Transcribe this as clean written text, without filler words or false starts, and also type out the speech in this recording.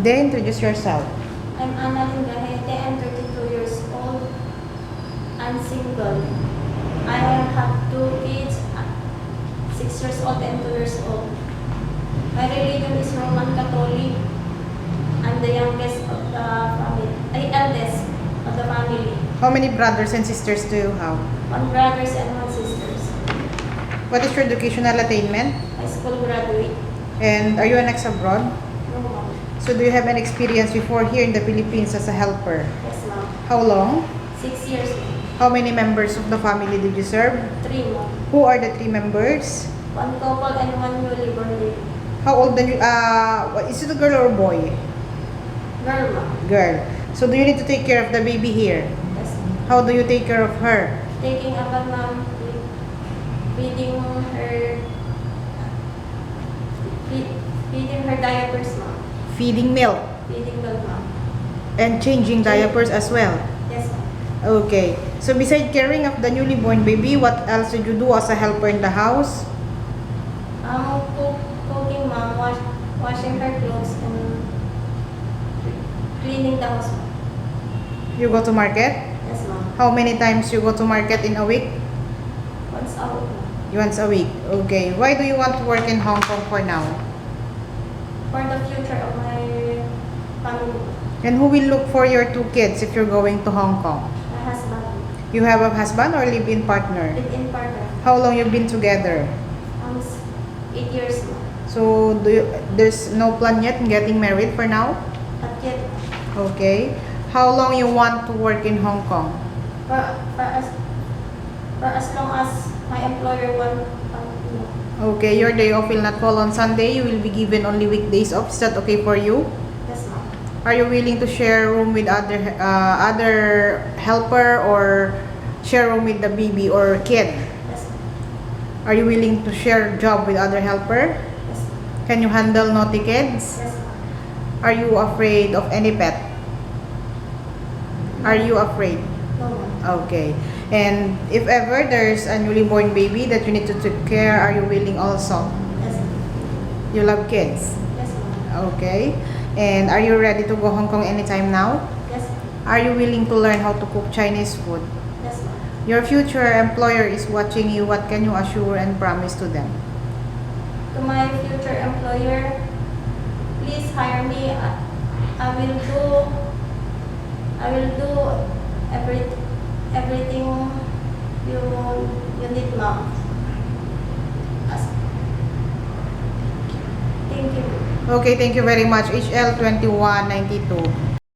Then, introduce yourself. I'm Annalyn Gahete. I'm 32 years old. I'm single. I have 2 kids, 6 years old and 2 years old. My religion is Roman Catholic. I'm the youngest of the family, eldest of the family. How many brothers and sisters do you have? 1 brothers and 1 sisters. What is your educational attainment? High school graduate. And are you an ex-abroad? No, ma'am. So do you have an experience before here in the Philippines as a helper? Yes, ma'am. How long? 6 years, ma'am. How many members of the family did you serve? 3, ma'am. Who are the 3 members? 1 couple and 1 newly born baby. How old are you? Is it a girl or a boy? Girl, ma'am. Girl. So do you need to take care of the baby here? Yes, ma'am. How do you take care of her? Taking a bath, ma'am. Feeding her, feeding her diapers, ma'am. Feeding milk Feeding milk, ma'am. and changing diapers as well. Yes, ma'am. Okay. So beside caring of the newly born baby, what else did you do as a helper in the house? Cooking, ma'am. Washing her clothes and cleaning the house, ma'am. You go to market? Yes, ma'am. How many times you go to market in a week? Once a week, ma'am. Once a week. Okay. Why do you want to work in Hong Kong for now? For the future of my family, And who will look for your 2 kids if you're going to Hong Kong? my husband, You have a husband or live-in partner? live-in partner. How long you've been together? 8 years, ma'am. So there's no plan yet in getting married for now? Not yet. Okay. How long you want to work in Hong Kong? For as long as my employer want, Okay, your day off will not fall on Sunday. You will be given only weekdays off. Is that okay for you? yes, ma'am. Are you willing to share room with other helper or share room with the baby or kid? Yes, ma'am. Are you willing to share job with other helper? Yes, ma'am. Can you handle naughty kids? Yes, ma'am. Are you afraid of any pet? Are you afraid? No, ma'am. Okay. And if ever there's a newly born baby that you need to take care, are you willing also? Yes, ma'am. You love kids? Yes, ma'am. Okay. And are you ready to go Hong Kong anytime now? Yes, ma'am. Are you willing to learn how to cook Chinese food? Yes, ma'am. Your future employer is watching you. What can you assure and promise to them? To my future employer, please hire me. I will do everything you need, ma'am. Thank you. Okay, thank you very much. HL 2192.